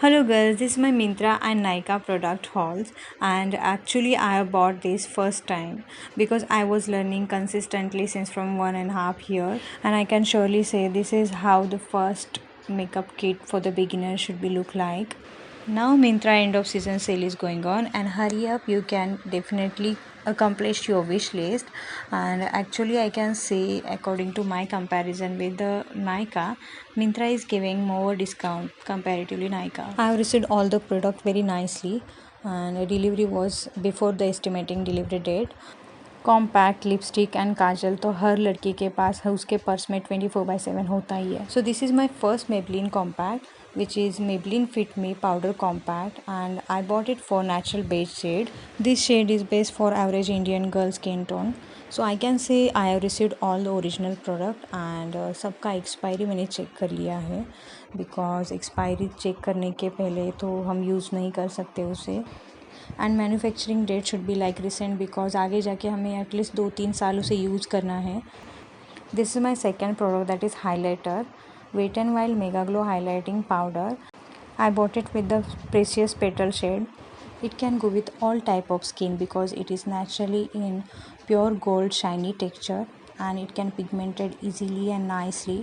Hello girls, this is my Mintra and Nykaa product hauls, and actually I have bought this first time because I was learning consistently since from 1.5 years, and I can surely say this is how the first makeup kit for the beginner should be look like. Now Mintra end of season sale is going on, and hurry up, you can definitely accomplish your wish list. And actually I can say, according to my comparison with the Nykaa, Mintra is giving more discount comparatively Nykaa. I have received all the product very nicely, and delivery was before the estimating delivery date. Compact lipstick and kajal तो हर लड़की के पास है, उसके purse में 24/7 होता ही है. So this is my first Maybelline compact which is Maybelline Fit Me Powder Compact, and I bought it for natural beige shade. This shade is best for average Indian girl skin tone. So I can say I have received all the original product, and सबका expiry मैंने check कर लिया है because expiry check करने के पहले तो हम यूज़ नहीं कर सकते उसे. And manufacturing date should be like recent because आगे जाके हमें एटलीस्ट 2-3 साल उसे यूज़ करना है. This is my second product, that is highlighter wet and wild mega glow highlighting powder. I bought it with the precious petal shade. It can go with all type of skin because it is naturally in pure gold shiny texture, and it can pigmented easily and nicely.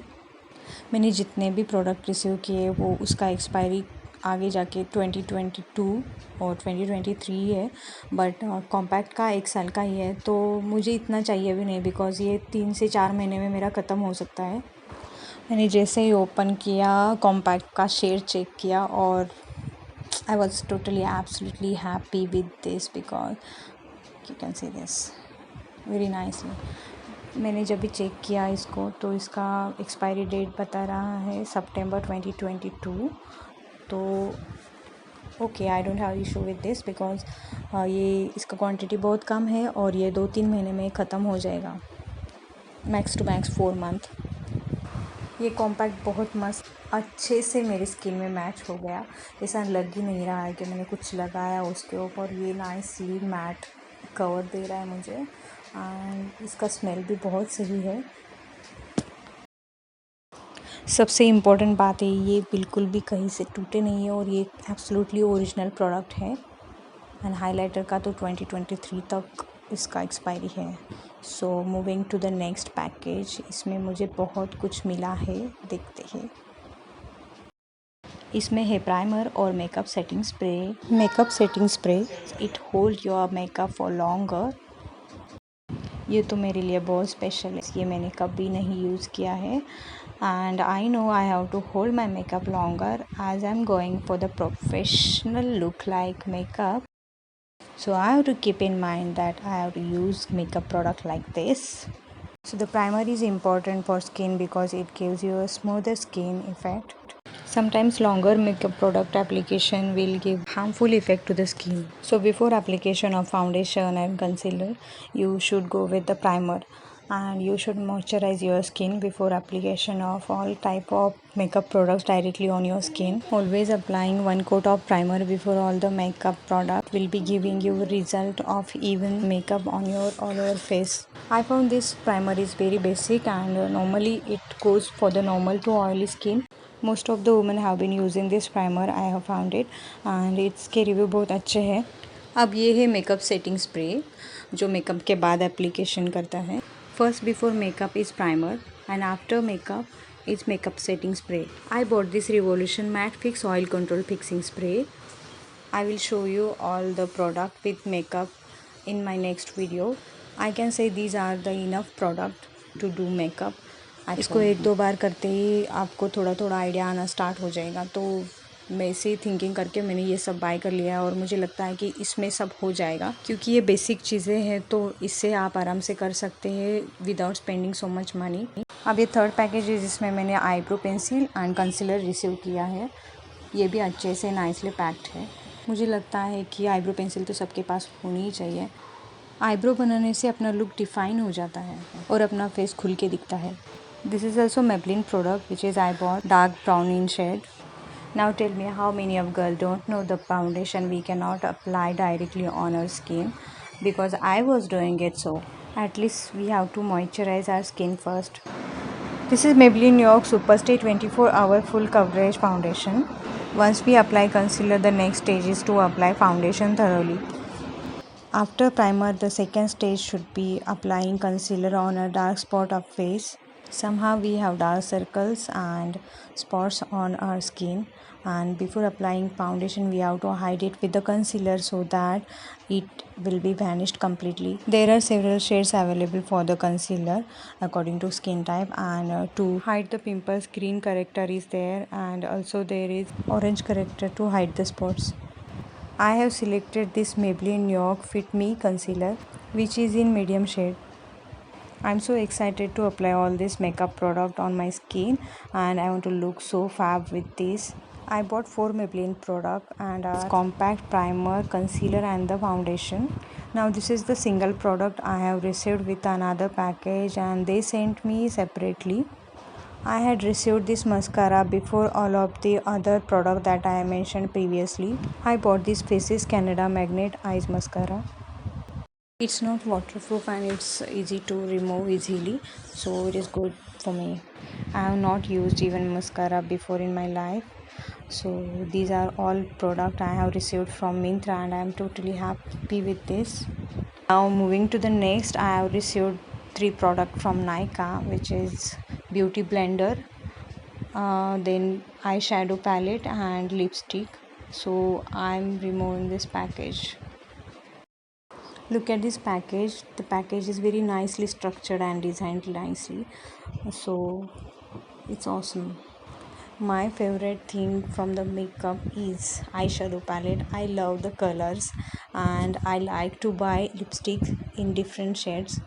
मैंने जितने भी product receive किए वो उसका expiry आगे जाके 2022 और 2023 है, बट कॉम्पैक्ट का 1 साल का ही है, तो मुझे इतना चाहिए भी नहीं बिकॉज़ ये 3 से 4 महीने में मेरा ख़त्म हो सकता है. मैंने जैसे ही ओपन किया कॉम्पैक्ट का शेड चेक किया और I was totally absolutely happy with this because you can see this very nicely. मैंने जब भी चेक किया इसको तो इसका एक्सपायरी डेट बता रहा है सितंबर 2022. तो okay, I don't have issue with this because ये इसका क्वांटिटी बहुत कम है और ये 2-3 महीने में ख़त्म हो जाएगा, मैक्स टू मैक्स 4 मंथ. ये कॉम्पैक्ट बहुत मस्त अच्छे से मेरी स्किन में मैच हो गया. ऐसा लग ही नहीं रहा है कि मैंने कुछ लगाया उसके ऊपर. ये नाइसली मैट कवर दे रहा है मुझे, एंड इसका स्मेल भी बहुत सही है. सबसे इम्पोर्टेंट बात है ये बिल्कुल भी कहीं से टूटे नहीं है और ये एब्सोल्युटली ओरिजिनल प्रोडक्ट है. एंड हाइलाइटर का तो 2023 तक इसका एक्सपायरी है. So moving to the next package. इसमें मुझे बहुत कुछ मिला है, देखते हैं. इसमें है प्राइमर और makeup setting spray. It hold your makeup for longer. ये तो मेरे लिए बहुत स्पेशल है, ये मैंने कभी नहीं यूज़ किया है. And I know I have to hold my makeup longer as I am going for the professional look like makeup. So I have to keep in mind that I have to use makeup product like this. So the primer is important for skin because it gives you a smoother skin effect. Sometimes longer makeup product application will give harmful effect to the skin. So before application of foundation and concealer, you should go with the primer, and you should moisturize your skin before application of all type of makeup products directly on your skin. Always applying 1 coat of primer before all the makeup product will be giving you result of even makeup on your all over face. I found this primer is very basic, and normally it goes for the normal to oily skin. Most of the women have been using this primer, I have found it, and इसके review बहुत अच्छे हैं. अब ये है makeup setting spray जो makeup के बाद एप्लीकेशन करता है. First, before makeup is primer, and after makeup is makeup setting spray. I bought this Revolution Matte Fix Oil Control Fixing Spray. I will show you all the product with makeup in my next video. I can say these are the enough product to do makeup. इसको 1-2 बार करते ही आपको थोड़ा थोड़ा idea आना start हो जाएगा. तो मैं इसे थिंकिंग करके मैंने ये सब बाय कर लिया है, और मुझे लगता है कि इसमें सब हो जाएगा क्योंकि ये बेसिक चीज़ें हैं, तो इससे आप आराम से कर सकते हैं without spending so much money. अब ये थर्ड पैकेज है जिसमें मैंने eyebrow pencil and concealer receive किया है. ये भी अच्छे से नाइसली पैक्ड है. मुझे लगता है कि आईब्रो पेंसिल तो सबके पास होनी ही चाहिए. आईब्रो बनाने से अपना लुक डिफाइन हो जाता है और अपना फेस खुल के दिखता है. This is also Maybelline product which is I bought dark brown in shade. Now tell me, how many of girls don't know the foundation we cannot apply directly on our skin? Because I was doing it, so at least we have to moisturize our skin first. This is Maybelline York Superstay 24 Hour Full Coverage Foundation. Once we apply concealer, the next stage is to apply foundation thoroughly. After primer, the second stage should be applying concealer on a dark spot of face. Somehow we have dark circles and spots on our skin, and before applying foundation we have to hide it with the concealer so that it will be vanished completely. There are several shades available for the concealer according to skin type, and to hide the pimples green corrector is there, and also there is orange corrector to hide the spots. I have selected this Maybelline New York Fit Me concealer, which is in medium shade. I'm so excited to apply all this makeup product on my skin, and I want to look so fab with this. I bought 4 Maybelline product and a compact primer, concealer and the foundation. Now this is the single product I have received with another package, and they sent me separately. I had received this mascara before all of the other product that I mentioned previously. I bought this Faces Canada Magnet Eyes Mascara. It's not waterproof and it's easy to remove easily, so it is good for me. I have not used even mascara before in my life, so these are all product I have received from Myntra and I am totally happy with this. Now moving to the next, I have received 3 product from Nykaa, which is beauty blender, then eyeshadow palette and lipstick. So I'm removing this package. Look at this package. The package is very nicely structured and designed nicely, so it's awesome. My favorite thing from the makeup is eyeshadow palette. I love the colors and I like to buy lipstick in different shades.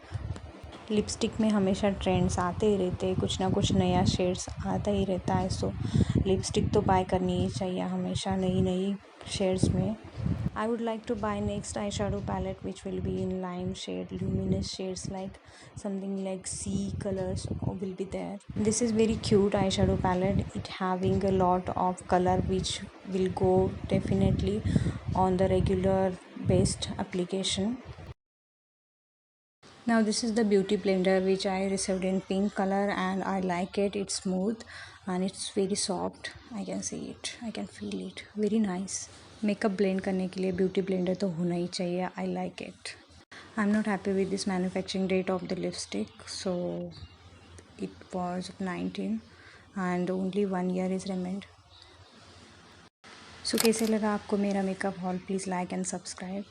Lipstick में हमेशा trends आते ही रहते हैं, कुछ ना कुछ नया shades आता ही रहता है, सो लिपस्टिक तो बाय करनी ही चाहिए हमेशा नई नई शेड्स में. I would like to buy next eyeshadow palette which will be in lime shade, luminous shades like something like sea colors will be there. This is very cute eyeshadow palette. It having a lot of color which will go definitely on the regular based application. Now this is the beauty blender which I received in pink color and I like it. It's smooth and it's very soft. I can see it, I can feel it, very nice. Makeup blend करने के लिए beauty blender तो होना ही चाहिए. I like it. I'm not happy with this manufacturing date of the lipstick, so it was 19 and only 1 year is remained. So कैसे लगा आपको मेरा makeup hall? Please like and subscribe.